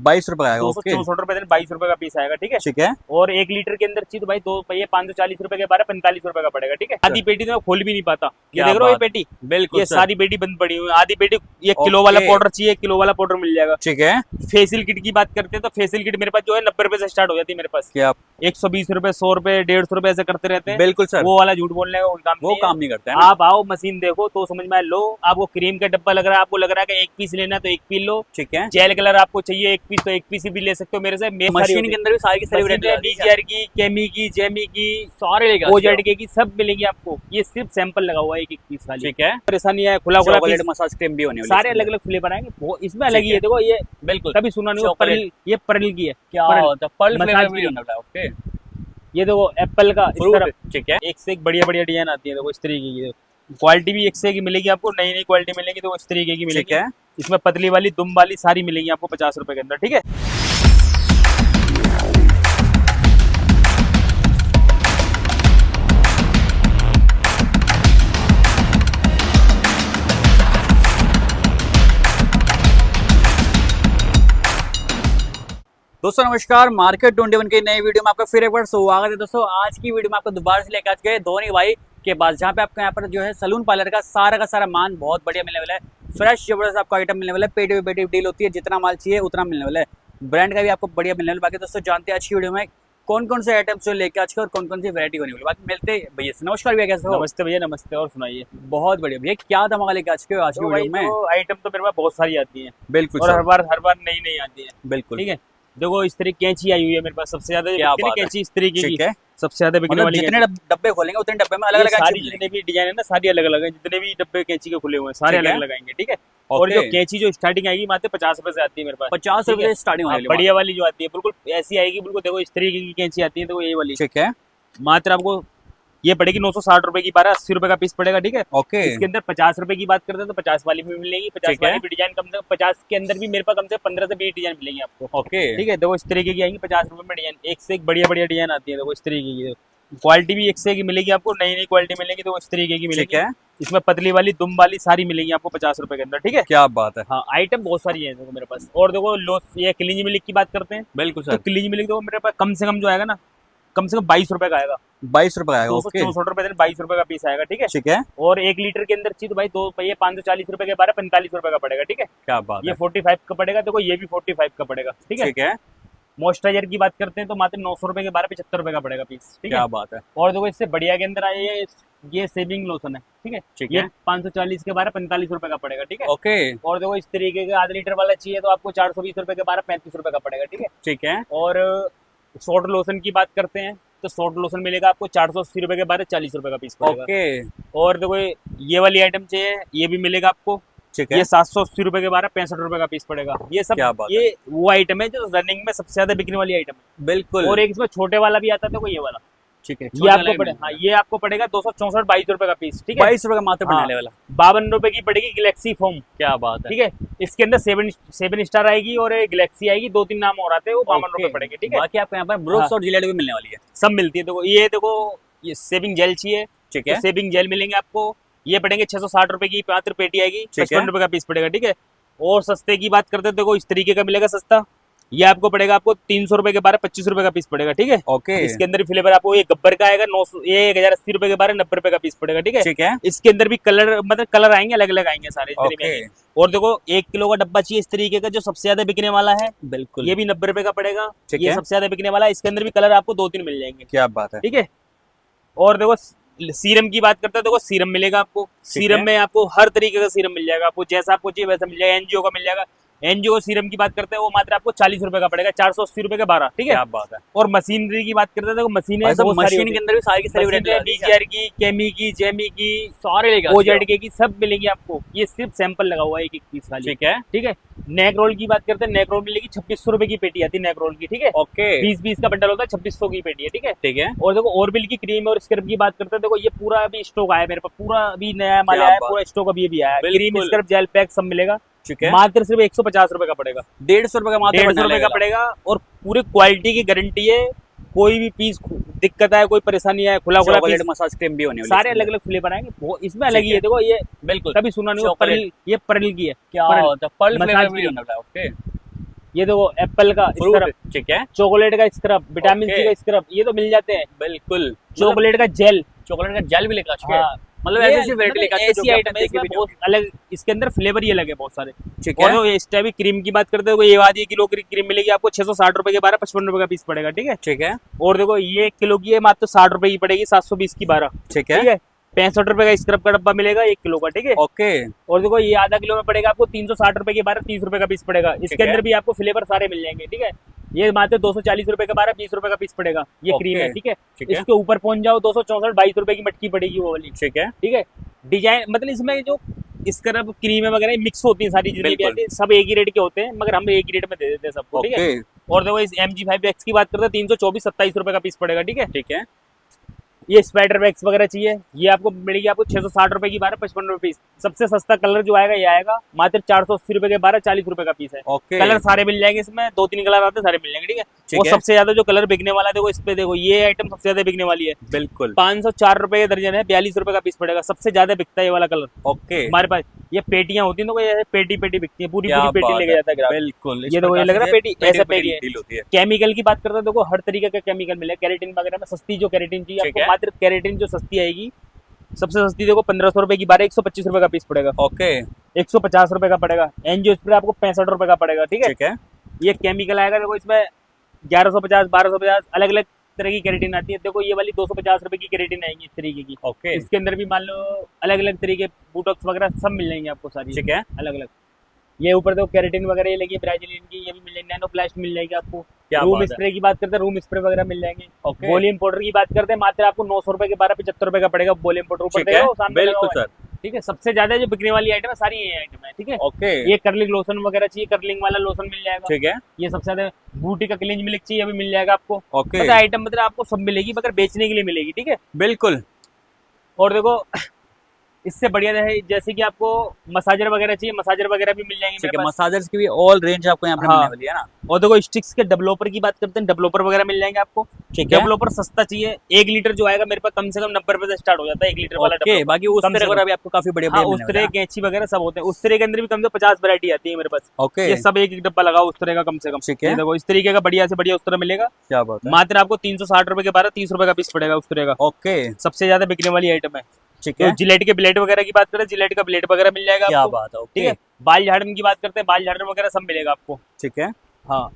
22 रुपए आएगा। 264 रुपए 22 रुपए का पीस आएगा। ठीक है, ठीक है। और 1 लीटर के अंदर चाहिए तो भाई 2 पहिए 540 रुपए के 45 रुपए का पड़ेगा। ठीक है, आधी पेटी तो मैं खोल भी नहीं पाता। ये देख रहे हो ये पेटी, बिल्कुल ये सारी पेटी बंद पड़ी हुई है। आधी पेटी 1 किलो वाला पाउडर चाहिए, 1 किलो वाला पाउडर मिल जाएगा। ठीक है। फेशियल किट की बात करते हैं तो फेशियल किट मेरे पास जो है 90 रुपए से स्टार्ट हो जाती है मेरे पास। क्या 120 रुपए, 100 रुपए, 150 रुपए ऐसे करते रहते हैं। बिल्कुल सर, वो वाला झूठ बोलने का वो काम नहीं करते हैं। आप आओ मशीन देखो तो समझ में लो। आपको क्रीम का डब्बा लग रहा है, आपको लग रहा है कि 1 पीस लेना है तो 1 पीस लो। ठीक है। जेल कलर आपको चाहिए 1 पीस तो 1 पीस भी ले सकते हो मेरे से। मशीन के अंदर भी सारी की सारी डीजीआर की, केमी की, जेमी की, सारे ओजेडके की सब मिलेंगी आपको। ये सिर्फ सैंपल लगा हुआ है 1 पीस वाली। ठीक है। परेशानी है, खुला चॉकलेट मसाज क्रीम भी होने वाली है। सारे अलग अलग फ्लेवर आएंगे, वो इसमें अलग ही है। देखो ये बिल्कुल कभी सुना नहीं होगा, ये पर्ल की है। क्या होता है? पर्ल फ्लेवर भी होने वाला है। ओके, ये देखो एप्पल का इस तरह। ठीक है। एक से एक बढ़िया बढ़िया डिजाइन आती है। देखो इस तरीके की क्वालिटी भी एक से एक मिलेगी आपको, नई नई क्वालिटी मिलेगी। तो इस तरीके की मिलेगी। ठीक है। इसमें पतली वाली, दुम वाली सारी मिलेगी आपको 50 रुपए के अंदर। ठीक है, दोस्तों नमस्कार, मार्केट 21 की नई वीडियो में आपका फिर एक बार स्वागत है। दोस्तों आज की वीडियो में आपको दोबारा से लेकर आ गए धोनी भाई के पास, जहाँ पे आपको यहाँ पर जो है सलून पार्लर का सारा मान बहुत बढ़िया मिलने वाला है। फ्रेश जबरदस्त आपको आइटम मिलने वाला है। पेटी पे पेटी डील होती है, जितना माल चाहिए उतना मिलने वाला है। ब्रांड का भी आपको बढ़िया मिलने वाला है। बाकी दोस्तों जानते हैं आज की वीडियो में कौन कौन से आइटम्स जो लेकर आज के और कौन कौन सी वैरायटी होने वाली। बाकी मिलते हैं भैया से। नमस्कार भैया, कैसे हो? नमस्ते भैया, नमस्ते। और सुनाइए। बहुत बढ़िया भैया, क्या धमाका लेकर आज के आज की वीडियो में? आइटम तो मेरे पास बहुत सारी आती है। बिल्कुल, और हर बार नई नई आती है। बिल्कुल। ठीक है, देखो इस तरह कैंची आई हुई है मेरे पास सबसे ज्यादा। कैंची इस तरीके की है, सबसे ज्यादा बिकने वाली। जितने डब्बे खोलेंगे उतने डब्बे में अलग अलग सारी जितने भी डिजाइन है ना, सारी अलग अलग है। जितने भी डब्बे कैंची के खुले हुए हैं सारे अलग अलग आएंगे। ठीक है, और जो कैंची जो स्टार्टिंग आएगी मात्र 50 रुपए से आती है मेरे पास। 50 रुपए से स्टार्टिंग वाली बढ़िया वाली जो आती है बिल्कुल ऐसी आएगी। बिल्कुल देखो इस तरीके की कैंची आती है। देखो ये वाली। ठीक है। मात्र आपको ये पड़ेगी 960 रुपए की, 80 रुपए का पीस पड़ेगा। ठीक है, ओके। इसके अंदर 50 रुपए की बात करते हैं तो 50 वाली भी मिलेगी। 50 वाली भी डिजाइन कम से 50 के अंदर भी मेरे पास कम से 15 से 20 डिजाइन मिलेंगी आपको। ओके, ठीक है, देखो इस तरीके की आएंगी 50 रुपए में डिजाइन। एक से एक बढ़िया बढ़िया डिजाइन आती है। देखो इस तरीके की क्वालिटी भी एक से एक मिलेगी आपको, नई नई क्वालिटी मिलेगी। तो इस तरीके की मिलेगी। ठीक है। इसमें पतली वाली, दुम वाली सारी मिलेगी आपको 50 रुपए के अंदर। ठीक है, क्या बात है। हाँ, आइटम बहुत सारी है देखो मेरे पास। और देखो ये क्लींज मिल्क की बात करते हैं। बिल्कुल सर। तो क्लींज मिल्क देखो मेरे पास कम से कम जो आएगा ना, कम से कम 22 रुपए का आएगा। 22 रुपए आएगा। 264 रुपए 22 रुपए का पीस आएगा। ठीक है, ठीक है। और 1 लीटर के अंदर चाहिए तो भाई 2 पहिए 540 रुपए के 45 रुपए का पड़ेगा। ठीक है, क्या बात ये है। 45 का पड़ेगा। देखो ये भी 45 का पड़ेगा। ठीक है। ठीक है। मॉइस्चराइजर की बात करते हैं तो मात्र 900 रुपए के 75 रुपए का पड़ेगा पीस। ठीक है, क्या बात है। और देखो इससे बढ़िया के अंदर आए ये सेविंग लोशन है। ठीक है, ठीक ये है। 540 के 45 रुपए का पड़ेगा। ठीक है, ओके। और देखो इस तरीके का आधा लीटर वाला चाहिए तो आपको 420 रुपए के 35 रुपए का पड़ेगा। ठीक है, ठीक है। और शॉर्ट लोशन की बात करते हैं तो शॉर्ट लोशन मिलेगा आपको 480 रुपए के 40 रुपए का पीस पड़ेगा। ओके। और देखो ये वाली आइटम चाहिए, ये भी मिलेगा आपको। ठीक है। ये 780 रुपए के 65 रुपए का पीस पड़ेगा। ये सब ये वो आइटम है जो रनिंग में सबसे ज्यादा बिकने वाली आइटम है। बिल्कुल। और एक इसमें छोटे वाला भी आता था, ये वाला। ठीक है, ये आपको पड़ेगा, हाँ, ये आपको पड़ेगा 264 22 रुपए का पीस। ठीक है, 22 रुपए का मात्र पड़ने वाला। 52 रुपए की पड़ेगी गैलेक्सी फोम। क्या बात है। ठीक है, इसके अंदर 7 स्टार आएगी और गैलेक्सी आएगी, 2-3 नाम और आते हैं, वो 52 रुपए पड़ेगे। ठीक है, बाकी आपको यहाँ पर ब्रुक्स और जिलेट भी मिलने वाली है, सब मिलती है। देखो ये ये सेविंग जेल चाहिए। ठीक है, सेविंग जेल मिलेंगे आपको। ये पड़ेंगे 660 रुपए की, मात्र पेटी आएगी, 55 रुपए का पीस पड़ेगा। ठीक है, और सस्ते की बात करते हैं देखो इस तरीके का मिलेगा सस्ता। ये आपको पड़ेगा आपको 300 रुपए के 25 रुपए का पीस पड़ेगा। ठीक है, ओके। इसके अंदर फ्लेवर आपको ये गब्बर का आएगा 900 ये 1080 रुपए के 90 रुपए का पीस पड़ेगा। ठीक है, ठीक है। इसके अंदर भी कलर मतलब कलर आएंगे, अलग अलग आएंगे सारे। और देखो 1 किलो का डब्बा चाहिए इस तरीके का जो सबसे ज्यादा बिकने वाला है। बिल्कुल, ये भी 90 रुपए का पड़ेगा। ठीक ये है, सबसे ज्यादा बिकने वाला है। इसके अंदर भी कलर आपको 2-3 मिल जाएंगे। क्या बात है। ठीक है, और देखो सीरम की बात करते हैं, देखो सीरम मिलेगा आपको। सीरम में आपको हर तरीके का सीरम मिल जाएगा। आपको जैसा आपको चाहिए वैसा मिल जाएगा। एनजीओ का मिल जाएगा। एनजीओ सीरम की बात करते हैं वो मात्र आपको 40 रुपए का पड़ेगा, 480 रुपए के 12। ठीक है, क्या बात है। और मशीनरी की बात करते हैं, देखो मशीन के अंदर भी सारी की सारी डीजीआर की, केमी की, जेमी की, सारे ओजेडके की सब मिलेगी आपको। ये सिर्फ सैंपल लगा हुआ है 1 पीस वाली। ठीक है। ठीक है, नेक रोल की बात करते हैं, नेक रोल मिलेगी 2600 रुपए की पेटी आती है नेक रोल की। ठीक है, ओके। 20 का बंडल होता है, 2600 की पेटी है। ठीक है, ठीक है। और देखो ओरबिल की क्रीम और स्क्रब की बात करते हैं, देखो ये पूरा अभी स्टॉक आया मेरे पास, पूरा अभी नया माल आया है, पूरा स्टॉक अभी आया है। क्रीम स्क्रब जेल पैक सब मिलेगा। ठीक है, मात्र सिर्फ 150 रुपए का पड़ेगा। 150 रुपए का मात्र 150 रुपए का पड़ेगा। और पूरी क्वालिटी की गारंटी है। कोई भी पीस दिक्कत आए, कोई परेशानी आए, खुला पीस, मसाज क्रीम भी होने वाली, सारे अलग अलग फ्लेवर आएंगे। वो इसमें अलग ही है। देखो ये बिल्कुल कभी सुना नहीं होगा, ये पर्ल की है। क्या होता है। पर्ल फ्लेवर भी होने वाला है। ओके, ये देखो एप्पल का फ्रूट, स्क्रब, ठीक है, चॉकलेट का स्क्रब, विटामिन सी Okay. का स्क्रब, ये तो मिल जाते हैं। बिल्कुल। चॉकलेट का जेल, चॉकलेट का जेल भी लेकर आ चुके हैं। हाँ मतलब ये ऐसी ऐसी वैरायटी लेकर आ चुके हैं जो ऐसी कि आइटम आपने है, देखी इसमें भी नहीं बहुत अलग, इसके अंदर फ्लेवर ही अलग है बहुत सारे। होगी। ठीक और है, तो इस टाइप की क्रीम की बात करते हो, ये वाली किलो की क्रीम मिलेगी आपको 660 रुपए के 12, 55 रुपए का पीस पड़ेगा, ठीक है। ठीक है, और देखो ये 1 किलो की है, मात्र 60 रुपए की पड़ेगी, 720 की 12, ठीक है, ठीक है। 65 रुपए का स्क्रब का डब्बा मिलेगा 1 किलो का, ठीक है। ओके, और देखो ये आधा किलो में पड़ेगा आपको 360 रुपए के 12, 30 रुपए का पीस पड़ेगा। इसके है। अंदर भी आपको फ्लेवर सारे मिल जाएंगे, ठीक है। ये मात्र 240 रुपए के 12, 20 रुपए का पीस पड़ेगा, ये क्रीम है, ओके, ठीक है। ठीक है, इसके ऊपर पहुंच जाओ 264, 22 रुपए की मटकी पड़ेगी वो वाली, ठीक है, ठीक है। डिजाइन मतलब इसमें जो स्क्रब क्रीम है वगैरह मिक्स होती है सारी, जितनी भी बिल्कुल। आती है सब एक ही रेट के होते हैं, मगर हम एक ही रेट में दे देते हैं सबको, ठीक है। ओके, और देखो इस MG5X की बात करते हैं 324, 27 रुपए का पीस पड़ेगा, ठीक है। ठीक है, ये स्पाइडर वैक्स वगैरह चाहिए, ये आपको मिलेगी आपको 660 रुपए की 12, 55 रुपए पीस। सबसे सस्ता कलर जो आएगा ये आएगा मात्र 480 रुपए के 12, 40 रुपए का पीस है। ओके, कलर सारे मिल जाएंगे इसमें, 2-3 कलर आते हैं, सारे मिल जाएंगे, ठीक है। ठीक और है। सबसे ज्यादा जो कलर बिकने वाला है देखो इस पे, देखो ये आइटम सबसे ज्यादा बिकने वाली है, बिल्कुल, 504 रुपए के दर्जन है, 42 रुपए का पीस पड़ेगा, सबसे ज्यादा बिकता है ये वाला कलर ओके, हमारे पास। ये पेटियां होती है ना, ये पेटी पेटी बिकती है, पूरी क्या पूरी पेटी बात लेके है। जाता है ग्राहक। बिल्कुल, इस ये देखो, ये प्रकार लग रहा से है पेटी, ऐसा पेटी पेटी है। डील होती है। केमिकल की बात करते हैं, देखो हर तरीके का केमिकल मिलेगा, कैरेटिन वगैरह में सस्ती जो कैरेटिन चाहिए ठीक आपको, है। मात्र कैरेटिन जो सस्ती आएगी, सबसे सस्ती देखो 1500 रुपए की 12, 125 रुपए का पीस पड़ेगा, ओके, 150 रुपए का पड़ेगा। एनजीओ स्प्रे आपको 65 रुपए का पड़ेगा, ठीक है। ठीक है, ये केमिकल आएगा देखो इसमें 1150, 1250 अलग अलग तरह की कैरेटिन आती है। देखो ये वाली 250 रुपए की कैरेटिन आएगी इस तरीके की। ओके, इसके अंदर भी मान लो अलग अलग तरीके बूटॉक्स वगैरह सब मिल जाएंगे आपको सारी, ठीक है, अलग अलग। ये ऊपर देखो कैरेटिन वगैरह ये लगी है ब्राजीलियन की, ये भी मिल जाएगी, नैनोप्लास्ट मिल जाएगी आपको। क्या रूम बात है। स्प्रे की बात करते हैं, रूम स्प्रे वगैरह मिल जाएंगे। ओके, वॉल्यूम पाउडर की बात करते हैं, मात्र आपको 900 रुपए के 12, 75 रुपए का पड़ेगा वॉल्यूम पाउडर। ऊपर ठीक है, देखो सामने लगा बिल्कुल हुआ है, सर, ठीक है। सबसे ज्यादा जो बिकने वाली आइटम है सारी ये आइटम है, ठीक है। ओके, ये कर्लिंग लोशन वगैरह चाहिए, कर्लिंग वाला लोशन मिल जाएगा। ठीक है, ये सबसे ज्यादा बूटी का क्लींज मिल्क चाहिए, अभी मिल जाएगा आपको। ओके, मतलब आइटम मतलब आपको सब मिलेगी, मगर बेचने के लिए मिलेगी, ठीक है। बिल्कुल, और देखो इससे बढ़िया है, जैसे कि आपको मसाजर वगैरह चाहिए, मसाजर वगैरह भी मिल जाएंगे ठीक मेरे है। पास। मसाजर्स की भी ऑल रेंज आपको यहाँ पे हाँ। मिलने वाली है ना। और देखो स्टिक्स के डेवलपर की बात करते हैं, डेवलपर वगैरह मिल जाएंगे आपको। ठीक है, डेवलपर सस्ता चाहिए, 1 लीटर जो आएगा मेरे पास कम से कम 90 रुपए से स्टार्ट हो जाता है 1 लीटर वाला ओके। डेवलपर। बाकी उस कम से तरह कम। वगैरह भी आपको काफी बढ़िया हाँ बढ़िया उस मिलने तरह वाला कैंची वगैरह सब होते हैं, उस तरह के अंदर भी कम से कम 50 वैरायटी आती है मेरे पास। है। ओके, ये सब एक एक डब्बा लगाओ उस तरह का कम से कम। ठीक है। ये देखो इस तरीके का बढ़िया से बढ़िया उस तरह मिलेगा, क्या बात है। मात्र आपको 360 रुपए के 12, 30 रुपए का पीस पड़ेगा उस तरह का। ओके, सबसे ज्यादा बिकने वाली आइटम है। ठीक तो है, जिलेट के ब्लेड वगैरह की बात करें, जिलेट का ब्लेड वगैरह मिल जाएगा क्या आपको, बात है। ठीक ओके, है। बाल झाड़ने की बात करते हैं, बाल झाड़ने वगैरह सब मिलेगा आपको। ठीक है, हाँ।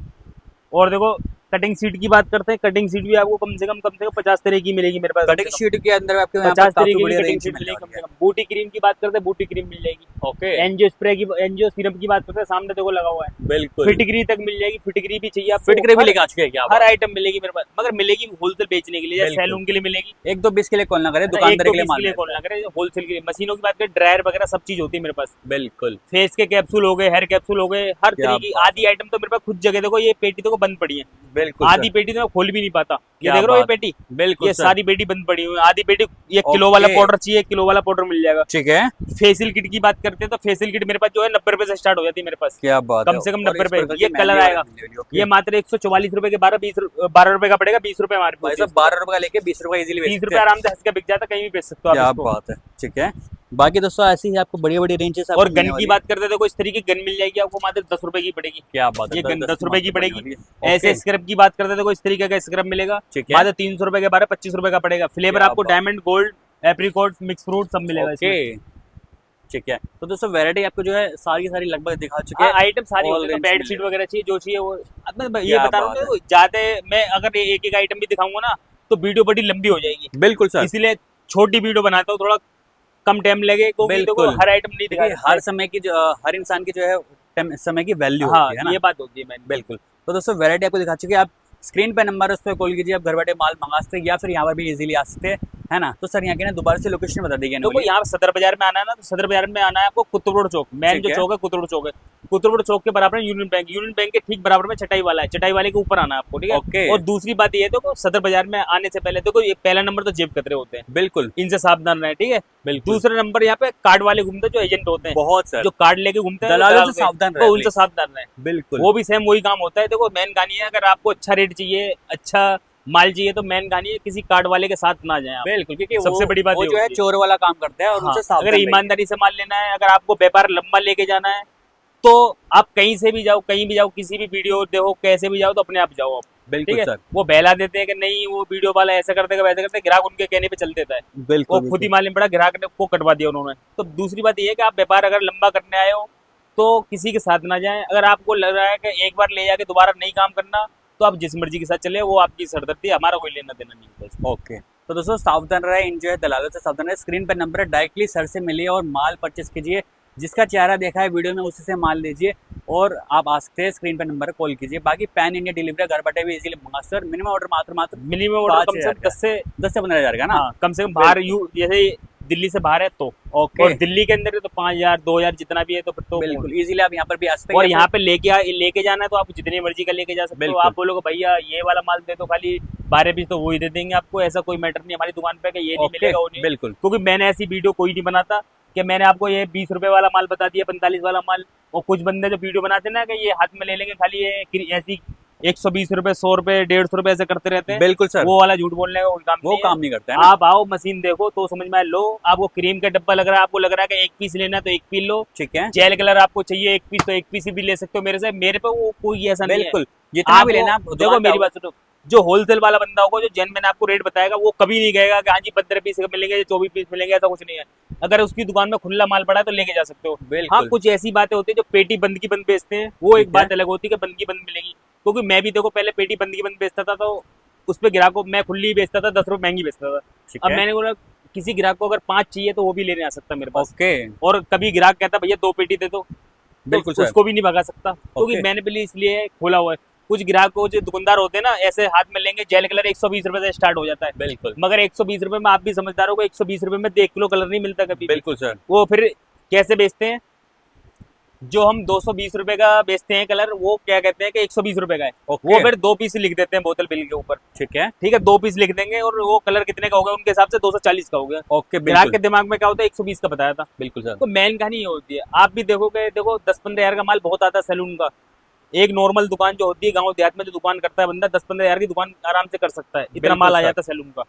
और देखो कटिंग सीट की बात करते हैं, कटिंग सीट भी आपको कम से कम 50 तरह की मिलेगी मेरे पास। कटिंग शीट के अंदर आपको यहाँ 50 पर काफी तरीके की बढ़िया कटिंग रेंज सीट मिलने मिलेगी कम वाली से है। कम। बूटी क्रीम की बात करते हैं, बूटी क्रीम मिल जाएगी। ओके, एनजीओ स्प्रे की, एनजीओ सिरप की बात करते हैं, सामने देखो लगा हुआ है। बिल्कुल। फिटकरी तक मिल जाएगी, फिटकरी भी चाहिए आपको। फिटकरी भी हर- लेके आ चुके हैं क्या? हर आइटम मिलेगी मेरे पास, मगर मिलेगी होलसेल बेचने के लिए, जैसे बिल्कुल। सैलून के लिए मिलेगी। एक दो बीस के लिए कॉल ना करें, एक दुकानदार दो के लिए पीस माल के लिए लेते कॉल हैं। ना करें, होलसेल के लिए। मशीनों की बात करें, ड्रायर वगैरह सब चीज होती है मेरे पास। बिल्कुल, फेस के कैप्सूल हो गए, हेयर कैप्सूल हो गए, हर क्या तरीके की बात आधी आइटम तो मेरे पास खुद जगह देखो, ये पेटी देखो बंद पड़ी है, बिल्कुल आधी सर, पेटी तो मैं खोल भी नहीं पाता। ये क्या देख रहे हो ये बात है। पेटी, बिल्कुल ये सर। सारी पेटी बंद पड़ी हुई है। आधी पेटी, ये किलो वाला ओके। पाउडर चाहिए, किलो वाला पाउडर मिल जाएगा। ठीक है, फेशियल किट की बात करते हैं तो फेशियल किट मेरे पास जो है 90 रुपए से स्टार्ट हो जाती है मेरे पास, क्या बात कम है। से कम और 90 इस रुपए। प्रकार ये की कलर महंगी आएगा, वाली मिलने वाली है। ओके। ये मात्र 144 रुपए के 12 रुपए का पड़ेगा, 20 रुपए हमारे भाई साहब 12 रुपए का लेके 20 रुपए इजीली बेच 30 सकते रुपए हैं। आराम से हंस के बिक जाता है, कहीं भी बेच सकते हो क्या आप इसको। बात है। ठीक है। बाकी दोस्तों ऐसी ही आपको बड़ी बड़ी रेंजेस और गन की बात करते हैं, देखो इस तरीके की गन मिल जाएगी आपको, मात्र 10 रुपए की पड़ेगी। क्या बात है। ये गन 10 रुपए की पड़ेगी। ओके। ऐसे स्क्रब की बात करते हैं, देखो इस तरीके का स्क्रब मिलेगा, ठीक है। मात्र 300 रुपए के 12, 25 रुपए का पड़ेगा। फ्लेवर क्या आपको बात। Diamond, gold, apricot, mix fruit सब मिलेगा ओके, इसमें। ठीक है। तो दोस्तों वैरायटी आपको जो है सारी की सारी लगभग दिखा चुके हैं। आइटम सारी All होती है, range बेड मिल शीट जाएगा। वगैरह चाहिए, जो चाहिए वो। अब मैं ये क्या बता रहा बात हूँ, ज्यादा मैं अगर एक एक आइटम भी दिखाऊंगा ना तो वीडियो बड़ी लंबी हो जाएगी, बिल्कुल सर, इसीलिए छोटी वीडियो बनाता हूँ, थोड़ा कम टाइम लगे, क्योंकि देखो बिल्कुल। हर आइटम नहीं दिखा देखिए हर समय की जो हर इंसान की जो है समय की वैल्यू हाँ होती है ना। ये बात होती है मैंने। बिल्कुल। तो दोस्तों वैरायटी आपको दिखा चुके हैं। आप स्क्रीन पे नंबर है उस पर कॉल कीजिए, आप घर बैठे माल मंगा सकते हैं या फिर यहाँ पर भी इजीली आ सकते हैं, है ना। तो सर यहाँ की ना दोबारा से लोकेशन बता दीजिए। देखो यहाँ सदर बाजार में आना है ना, तो सदर बाजार में आना है आपको, कुतुब रोड चौक, मेन ठीक जो है। चौक है कुतुब रोड चौक है। कुतुब रोड चौक के बराबर में यूनियन बैंक, यूनियन बैंक के ठीक बराबर में चटाई वाला है, चटाई वाले के ऊपर आना है आपको, ठीक है। ओके। और दूसरी बात ये है, देखो सदर बाजार में आने से पहले देखो ये पहला नंबर तो जेब कतरे होते हैं, बिल्कुल इनसे सावधान रहे, ठीक है। बिल्कुल। दूसरा नंबर यहाँ पे कार्ड वाले घूमते हैं, जो एजेंट होते हैं, बहुत सर, जो कार्ड लेके घूमते हैं, दलालों वो से सावधान रहे, उनसे please। सावधान रहे। बिल्कुल वो भी सेम वही काम होता है। देखो मेन कहानी है, अगर आपको अच्छा रेट चाहिए, अच्छा माल चाहिए, तो मेन कहानी है किसी कार्ड वाले के साथ ना जाए आप। बिल्कुल, क्योंकि सबसे बड़ी बात वो ये जो है होती है। चोर वाला काम करते हैं और हाँ, उनसे सावधान अगर रहिए। ईमानदारी से माल लेना है, अगर आपको व्यापार लंबा लेके जाना है, तो आप कहीं से भी जाओ, कहीं भी जाओ, किसी भी वीडियो देखो, कैसे भी जाओ, तो अपने आप जाओ आप। बिल्कुल ठीक है, सर, वो बहला देते हैं कि नहीं वो वीडियो वाला ऐसा कर देगा वैसा कर देगा, ग्राहक उनके कहने पे चल देता है। वो बिल्कुल खुद ही बिल्कुल मालूम पड़ा ग्राहक ने को कटवा दिया उन्होंने। तो दूसरी बात ये है कि आप व्यापार अगर लंबा करने आए हो तो किसी के साथ ना जाएं। अगर आपको लग रहा है कि एक बार ले जाके दोबारा नहीं काम करना, तो आप जिस मर्जी के साथ चले, वो आपकी सरदर्दी है, हमारा कोई लेना देना नहीं होता इसमें। ओके। तो दोस्तों सावधान रहे, इन जो है दलालों से सावधान रहे। स्क्रीन पर नंबर है, डायरेक्टली सर से मिलिए और माल परचेस कीजिए। जिसका चेहरा देखा है वीडियो में उसी से माल लीजिए और आप आ सकते हैं, स्क्रीन पर नंबर कॉल कीजिए। बाकी पैन इंडिया डिलीवरी घर बैठे भी इजीली मंगा सकते हैं। मिनिमम ऑर्डर मात्र मिनिमम ऑर्डर कम से 5,000 कम का। 10 से 15,000 का ना। हाँ, कम से कम बाहर जैसे दिल्ली से बाहर है तो, ओके और दिल्ली के अंदर है तो 5,000 2,000 जितना भी है तो फिर तो बिल्कुल इजीली आप यहाँ पर भी आ सकते हैं। और यहाँ पे लेके जाना है तो आप जितनी मर्जी का लेके जा सकते हो। बिल्कुल। आप बोलोगे भैया ये वाला माल दे दो खाली 12 पीस, तो वो ही दे देंगे आपको। ऐसा कोई मैटर नहीं हमारी दुकान पे कि ये नहीं ओके मिलेगा वो नहीं। बिल्कुल क्योंकि मैंने ऐसी वीडियो कोई नहीं बनाता कि मैंने आपको ये 20 रुपए वाला माल बता दिया, 45 वाला माल। और कुछ बंदे जो वीडियो बनाते हैं ना कि ये हाथ में ले लेंगे खाली, ये ऐसी 120 रुपए 100 रुपए 150 रुपए ऐसे करते रहते हैं। बिल्कुल सर, वो वाला झूठ बोलने का कोई काम वो नहीं है। काम नहीं करता है ना। आप आओ, मशीन देखो तो समझ में आए, लो। आपको क्रीम का डब्बा लग रहा है, आपको लग रहा है कि एक पीस लेना है तो एक पीस लो। ठीक है जेल कलर आपको चाहिए एक पीस, तो एक पीस भी ले सकते हो मेरे से। मेरे पे वो कोई ऐसा नहीं है। बिल्कुल, जितना भी लेना आप देखो दुकान पे मेरी आओ। बात सुनो, जो होलसेल वाला बंदा होगा, जो जेन्युइन आपको रेट बताएगा, वो कभी नहीं कहेगा कि हाँ जी 15 पीस मिलेंगे 24 पीस मिलेंगे, ऐसा कुछ नहीं है। अगर उसकी दुकान में खुला माल पड़ा है तो लेके जा सकते हो। हाँ, बिल्कुल कुछ ऐसी बातें होती है जो पेटी बंद की बंद बेचते हैं, वो एक ठीक है। बात अलग होती है कि बंद की बंद मिलेगी। क्योंकि मैं भी देखो पहले पेटी बंद की बंद बेचता था, तो उस पे ग्राहक को मैं खुली ही बेचता था, 10 रुपए महंगी बेचता था। ठीक अब है मैंने बोला किसी ग्राहक को अगर 5 चाहिए तो वो भी लेने आ सकता है मेरे पास। ओके और कभी ग्राहक कहता भैया 2 पेटी दे दो, बिल्कुल तो सर। उसको भी नहीं भगा सकता, क्योंकि ओके। मैंने पहले इसलिए खोला हुआ है। कुछ ग्राहक को जो दुकानदार होते हैं ना, ऐसे हाथ में लेंगे, जेल कलर 120 रुपए से स्टार्ट हो जाता है। बिल्कुल मगर 120 रुपए में आप भी समझदार हो, 120 रुपए में 1 किलो कलर नहीं मिलता कभी भी। बिल्कुल सर। वो फिर कैसे बेचते हैं, जो हम 220 रुपए का बेचते हैं कलर, वो क्या कहते हैं कि 120 रुपए का है। ओके वो फिर 2 पीस लिख देते हैं बोतल बिल के ऊपर। ठीक है ठीक है, 2 पीस लिख देंगे और वो कलर कितने का हो गया उनके हिसाब से 240 का हो गया। ओके ग्राहक बिल्कुल के दिमाग में क्या होता है, 120 का बताया था। बिल्कुल सर। तो मेन कहानी ये होती है। आप भी देखोगे, देखो 10-15 हजार का माल बहुत आता है सैलून का। एक नॉर्मल दुकान जो होती है गांव देहात में, जो दुकान करता है बंदा, 10-15 हजार की दुकान आराम से कर सकता है। इतना बिल्कुल माल आ सर। जाता है सैलून का,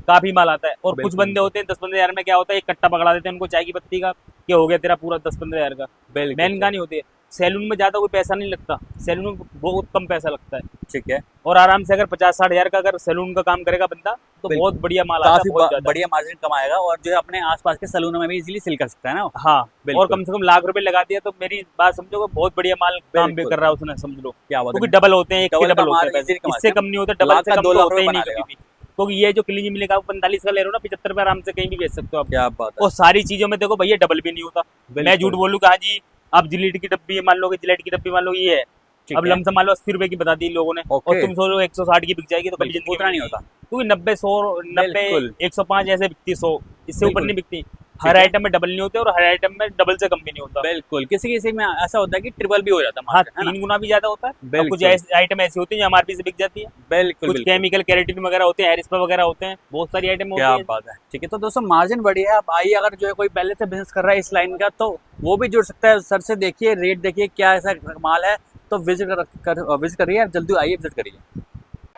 काफी माल आता है। और कुछ बिल्कुल। बंदे होते हैं 10-15 हजार में क्या होता है, एक कट्टा पकड़ा देते हैं उनको चाय की पत्ती का, कि हो गया तेरा पूरा 10-15 हजार का। बिल्कुल मेन सर। कहानी होती है। सैलून में ज्यादा कोई पैसा नहीं लगता, सैलून में बहुत कम पैसा लगता है। ठीक है और आराम से अगर 50-60 हजार का अगर सैलून का काम करेगा बंदा, तो बिल्कुल। बहुत बढ़िया माल आता है, काफी बहुत ज्यादा। बढ़िया मार्जिन कमाएगा और जो है अपने आसपास के सलूनों में भी इजीली सेल कर सकता है ना। हाँ, और बिल्कुल। कम से कम लाख रुपए लगा दिया तो मेरी बात समझो, बहुत बढ़िया माल काम भी बिल्कुल। कर रहा है उसने, समझ लो। क्या बात क्योंकि है, डबल होते हैं, एक के डबल का डबल होते माल हैं easily पैसे, कमा इससे सकते कम नहीं होता, डबल लाख से का कम 2 तो लाख होते ही रुपए नहीं बना कभी लेगा। भी। क्योंकि ये जो क्लीनिंग मिलेगा, 45 का ले रहे हो ना, 75 रुपए आराम से कहीं भी बेच सकते हो आप। क्या बात है और सारी चीजों में देखो भैया डबल भी नहीं होता। मैं बिल्कुल। झूठ बोलूँ हाँ जी, आप जिलेट की डब्बी मान लो, जिलेट की डब्बी मान लो ये है, ठीक अब है लमसम मान लो 80 रुपए की बता दी लोगों ने, ओके। और तुम सोचो 160 की बिक जाएगी, तो कभी बिल्कुल, जिंदगी उतना में नहीं होता। क्योंकि 90 100 90 बिल्कुल। 105 ऐसे बिकती है, 100 इससे ऊपर बिल्कुल। नहीं बिकती। हर है। आइटम में डबल नहीं होते और हर आइटम में डबल से कम भी नहीं होता। बिल्कुल किसी किसी में ऐसा होता है कि ट्रिपल भी हो जाता है हाँ, मार्जिन, है ना। 3 गुना भी ज्यादा होता है। और कुछ बिल्कुल आइटम ऐसी होती है जो एमआरपी से बिक जाती है। बिल्कुल कुछ बिल्कुल केमिकल केराटिन वगैरह होते हैं, हेयर स्प्रे वगैरह होते हैं, बहुत सारी आइटम होती क्या है। बात है। ठीक है, तो दोस्तों मार्जिन बढ़िया है। आप आइए, अगर जो है कोई पहले से बिजनेस कर रहा है इस लाइन का, तो वो भी जुड़ सकता है। सर से देखिए, रेट देखिए क्या ऐसा माल है, तो विजिट विजिट करिए, आप जल्दी आइए, विजिट करिए।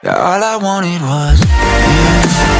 Yeah, all I wanted was you.